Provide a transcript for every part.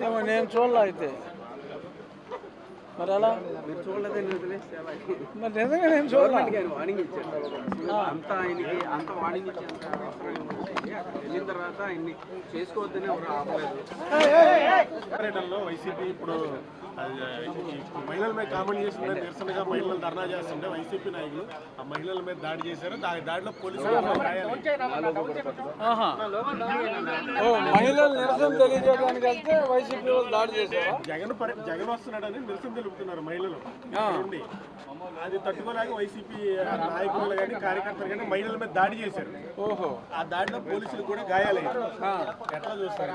ఏమో నేను చూడలే అయితే మరి అలా మీరు చూడలేదని మరి నిజంగా నేను చూడలే. వార్నింగ్ ఇచ్చారు. అంత ఆయనకి అంత వార్నింగ్ ఇచ్చేంత అవసరం ఏముంది? అక్కడ వెళ్ళిన తర్వాత ఆయన్ని చేసుకోవద్దని ఎవరు ఆపలేదు. పర్యటనలో వైసీపీ ఇప్పుడు మహిళల మీద కామెంట్ చేస్తుందని నిరసనగా మహిళలు ధర్నా చేస్తుంటే వైసీపీ నాయకులు ఆ మహిళల మీద దాడి చేశారు. దాడిలో పోలీసులు మహిళలు నిరసన తెలియజేయడానికి వెళ్తే వైసీపీ వాళ్ళు దాడి చేశారు. జగన్ వస్తున్నాడని నిరసన తెలుపుతున్నారు మహిళలు నుండి. అది తట్టుకోలేక వైసీపీ నాయకులు కానీ కార్యకర్తలు కానీ మహిళల మీద దాడి చేశారు. ఓహో, ఆ దాడిలో పోలీసులు కూడా గాయాలయ్యారు. ఎట్లా చూస్తారు?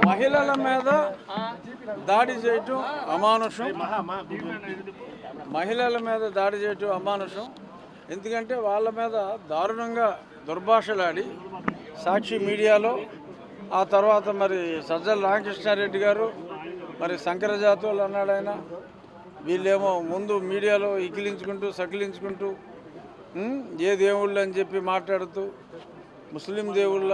మహిళల మీద దాడి చేయటం అమానుషం. మహిళల మీద దాడి చేయటం అమానుషం. ఎందుకంటే వాళ్ళ మీద దారుణంగా దుర్భాషలాడి సాక్షి మీడియాలో, ఆ తర్వాత మరి సజ్జల రామకృష్ణారెడ్డి గారు మరి శంకరజాతువులు అన్నాడు ఆయన. వీళ్ళేమో ముందు మీడియాలో ఇకిలించుకుంటూ సకిలించుకుంటూ ఏ దేవుళ్ళు అని చెప్పి మాట్లాడుతూ ముస్లిం దేవుళ్ళ,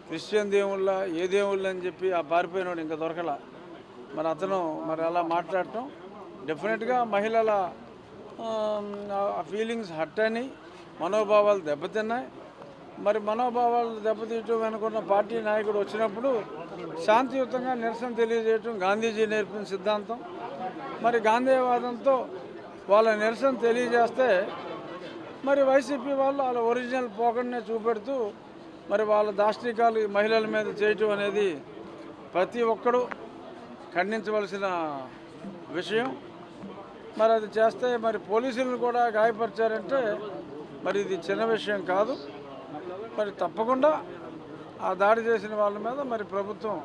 క్రిస్టియన్ దేవుళ్ళ, ఏ దేవుళ్ళు అని చెప్పి ఆ పారిపోయినోడు ఇంకా దొరకల. మరి అతను మరి అలా మాట్లాడటం డెఫినెట్గా మహిళల ఫీలింగ్స్ హర్ట్ అని, మనోభావాలు దెబ్బతిన్నాయి. మరి మనోభావాలు దెబ్బతీయటం వెనుకున్న పార్టీ నాయకుడు వచ్చినప్పుడు శాంతియుతంగా నిరసన తెలియజేయటం గాంధీజీ నేర్పిన సిద్ధాంతం. మరి గాంధీవాదంతో వాళ్ళ నిరసన తెలియజేస్తే మరి వైసీపీ వాళ్ళు వాళ్ళ ఒరిజినల్ పోకడనే చూపెడుతూ మరి వాళ్ళ దాష్టికాలు మహిళల మీద చేయటం అనేది ప్రతి ఒక్కరూ ఖండించవలసిన విషయం. మరి అది చేస్తే మరి పోలీసులను కూడా గాయపరిచారంటే మరి ఇది చిన్న విషయం కాదు. మరి తప్పకుండా ఆ దాడి చేసిన వాళ్ళ మీద మరి ప్రభుత్వం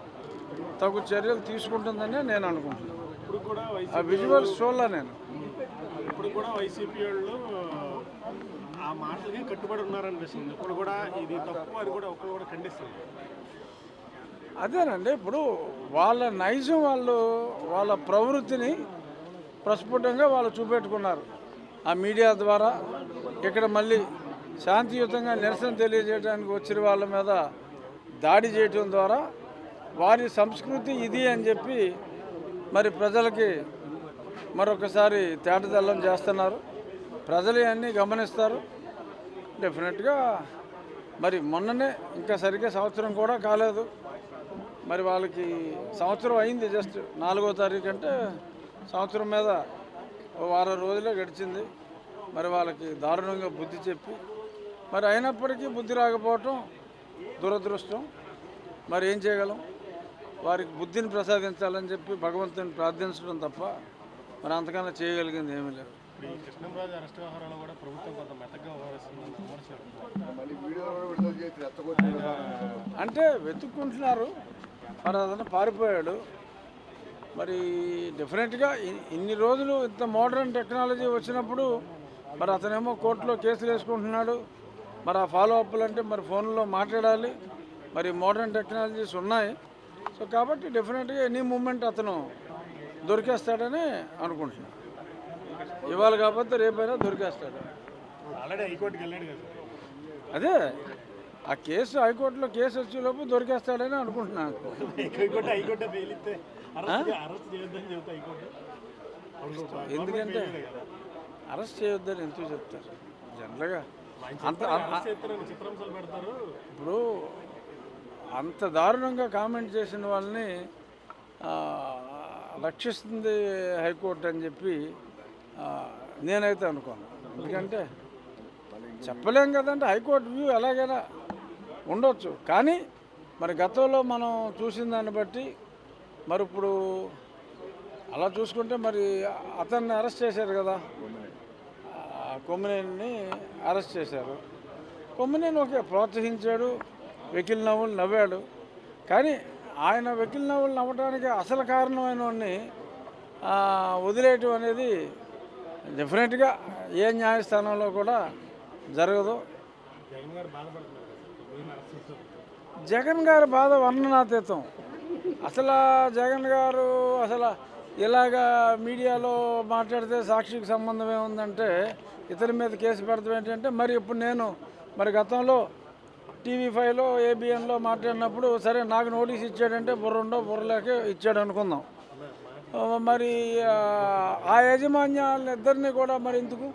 తగు చర్యలు తీసుకుంటుందని నేను అనుకుంటున్నాను. ఆ విజువల్స్ చూడలే నేను. ఇప్పుడు కూడా వైసీపీ వాళ్ళు ఆ మాటలకి కట్టుబడి ఉన్నారనిపిస్తుంది. ఇప్పుడు కూడా ఇది తప్పు అని కూడా ఒకరు కూడా ఖండిస్తుంది. అదేనండి, ఇప్పుడు వాళ్ళ నైజం, వాళ్ళ ప్రవృత్తిని ప్రస్ఫుటంగా వాళ్ళు చూపెట్టుకున్నారు ఆ మీడియా ద్వారా. ఇక్కడ మళ్ళీ శాంతియుతంగా నిరసన తెలియజేయడానికి వచ్చిన వాళ్ళ మీద దాడి చేయటం ద్వారా వారి సంస్కృతి ఇది అని చెప్పి మరి ప్రజలకి మరొకసారి తేటతెల్లం చేస్తున్నారు. ప్రజలు అన్నీ గమనిస్తారు డెఫినెట్గా. మరి మొన్ననే ఇంకా సరిగ్గా సంవత్సరం కూడా కాలేదు, మరి వాళ్ళకి సంవత్సరం అయింది. జస్ట్ 4వ తారీఖు అంటే సంవత్సరం మీద వారం రోజులే గడిచింది. మరి వాళ్ళకి దారుణంగా బుద్ధి చెప్పి మరి అయినప్పటికీ బుద్ధి రాకపోవటం దురదృష్టం. మరి ఏం చేయగలం? వారికి బుద్ధిని ప్రసాదించాలని చెప్పి భగవంతుని ప్రార్థించడం తప్ప మరి అంతకన్నా చేయగలిగింది ఏమీ లేదు. కృష్ణంరాజు అరెస్ట్ వ్యవహారంలో కూడా ప్రభుత్వం కొంత మెత్తగా వ్యవహరిస్తుందని విమర్శలు అంటే వెతుక్కుంటున్నారు. మరి అతను పారిపోయాడు. మరి డెఫినెట్గా ఇన్ని రోజులు ఇంత మోడర్న్ టెక్నాలజీ వచ్చినప్పుడు మరి అతనేమో కోర్టులో కేసులు వేసుకుంటున్నాడు. మరి ఆ ఫాలో అప్లు అంటే మరి ఫోన్లో మాట్లాడాలి. మరి మోడర్న్ టెక్నాలజీస్ ఉన్నాయి. సో కాబట్టి డెఫినెట్గా ఎనీ మూమెంట్ అతను దొరికేస్తాడని అనుకుంటున్నాను. ఇవాళ కాకపోతే రేపైనా దొరికేస్తాడు. ఆల్రెడీ హైకోర్టుకి వెళ్ళాడు కదా. అదే ఆ కేసు హైకోర్టులో కేసు వచ్చేలోపు దొరికేస్తాడని అనుకుంటున్నాను. ఎందుకంటే అరెస్ట్ చేయొద్దని ఎందుకు చెప్తారు జనరల్గా? ఇప్పుడు అంత దారుణంగా కామెంట్ చేసిన వాళ్ళని రక్షిస్తుంది హైకోర్టు అని చెప్పి నేనైతే అనుకోను. ఎందుకంటే చెప్పలేం కదంటే హైకోర్టు వ్యూ ఎలాగైనా ఉండొచ్చు. కానీ మరి గతంలో మనం చూసిన దాన్ని బట్టి మరి ఇప్పుడు అలా చూసుకుంటే మరి అతన్ని అరెస్ట్ చేశారు కదా, కొమ్మినేని అరెస్ట్ చేశారు. కొమ్మినేని ఓకే ప్రోత్సహించాడు, వెకిల్ నవ్వులు నవ్వాడు. కానీ ఆయన వెకిల్ నవ్వులు నవ్వడానికి అసలు కారణమైన వాడిని వదిలేయటం అనేది డెఫినెట్గా ఏ న్యాయస్థానంలో కూడా జరగదు. జగన్ గారి బాధ వర్ణనాతీతం. అసలు జగన్ గారు అసలు ఇలాగా మీడియాలో మాట్లాడితే సాక్షికి సంబంధం ఏముందంటే ఇతని మీద కేసు పెడతాం ఏంటంటే మరి ఇప్పుడు నేను మరి గతంలో TV5లో ABNలో మాట్లాడినప్పుడు సరే నాకు నోటీస్ ఇచ్చాడంటే బుర్రుండో బుర్రలేక ఇచ్చాడు అనుకుందాం. మరి ఆ యాజమాన్యాలిద్దరినీ కూడా మరి ఎందుకు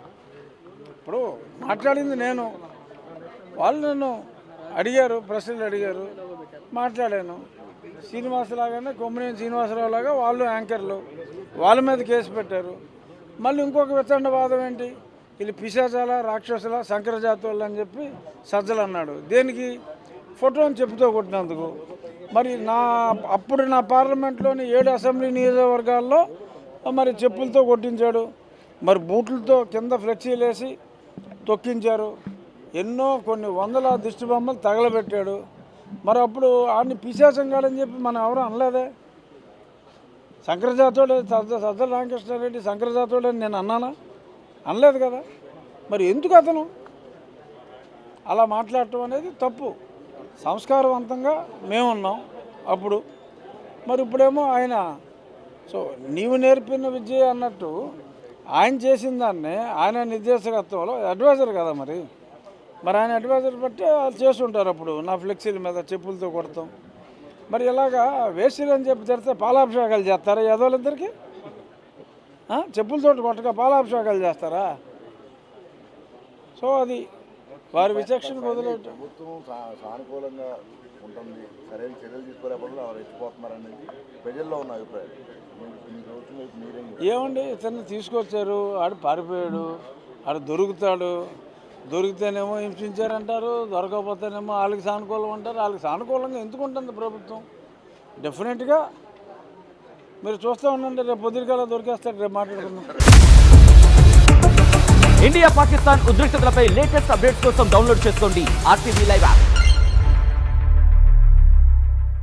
ఇప్పుడు మాట్లాడింది నేను, వాళ్ళు నన్ను అడిగారు, ప్రశ్నలు అడిగారు, మాట్లాడాను. శ్రీనివాసలాగానే కొమ్మనేని శ్రీనివాసరావు లాగా వాళ్ళు యాంకర్లు, వాళ్ళ మీద కేసు పెట్టారు. మళ్ళీ ఇంకొక వితండవాదం ఏంటి, వీళ్ళు పిశాచాల రాక్షసుల శంకరజాతువులు అని చెప్పి సజ్జలు అన్నాడు. దేనికి? ఫోటోని చెప్పుతో కొట్టినందుకు. మరి అప్పుడు నా పార్లమెంట్లోని 7 అసెంబ్లీ నియోజకవర్గాల్లో మరి చెప్పులతో కొట్టించాడు, మరి బూట్లతో కింద ఫ్లెక్సీలు వేసి తొక్కించారు, కొన్ని వందల దిష్టి బొమ్మలు తగలబెట్టాడు. మరి అప్పుడు ఆడిని పిశాచంగాడని చెప్పి మనం ఎవరు అనలేదే. శంకరజాతోడే సజ్జల రామకృష్ణారెడ్డి శంకరజాతోడని నేను అన్నానా? అనలేదు కదా. మరి ఎందుకు అతను అలా మాట్లాడటం అనేది తప్పు. సంస్కారవంతంగా మేమున్నాం అప్పుడు, మరి ఇప్పుడేమో ఆయన సో నీవు నేర్పిన విద్య అన్నట్టు ఆయన చేసిన దాన్ని ఆయన నిర్దేశకత్వంలో అడ్వైజర్ కదా మరి ఆయన అడ్వైజర్ బట్టి వాళ్ళు చేస్తుంటారు. అప్పుడు నా ఫ్లెక్సీల మీద చెప్పులతో కొడతాం. మరి ఇలాగా వేసిలు అని చెప్పి తెరిస్తే పాలాభిషేకాలు చేస్తారా యాదవులిద్దరికి? చెప్పులతో కొట్టగా పాలాభిషేకాలు చేస్తారా? సో అది వారి విచక్షణ వదిలేయటం. ప్రభుత్వం సానుకూలంగా ఉంటుంది, సరైన చర్యలు తీసుకోలేకపోతే వారు రెచ్చిపోతున్నారనేది ప్రజల్లో ఉన్న అభిప్రాయం. ఏమండి, ఇతన్ని తీసుకొచ్చారు, ఆడు పారిపోయాడు, ఆడు దొరుకుతాడు, దొరికితేనేమో హింసించారంటారు, దొరకకపోతేనేమో వాళ్ళకి సానుకూలం అంటారు. వాళ్ళకి సానుకూలంగా ఎందుకు ఉంటుంది ప్రభుత్వం? డెఫినెట్గా మీరు చూస్తూ ఉండండి, రేపు పొద్దురికల్లా దొరికేస్తాడు. రేపు మాట్లాడుకుందాం. ఇండియా పాకిస్తాన్ ఉద్రిక్తతలపై లేటెస్ట్ అప్డేట్స్ కోసం డౌన్లోడ్ చేసుకోండి RTV Live యాప్.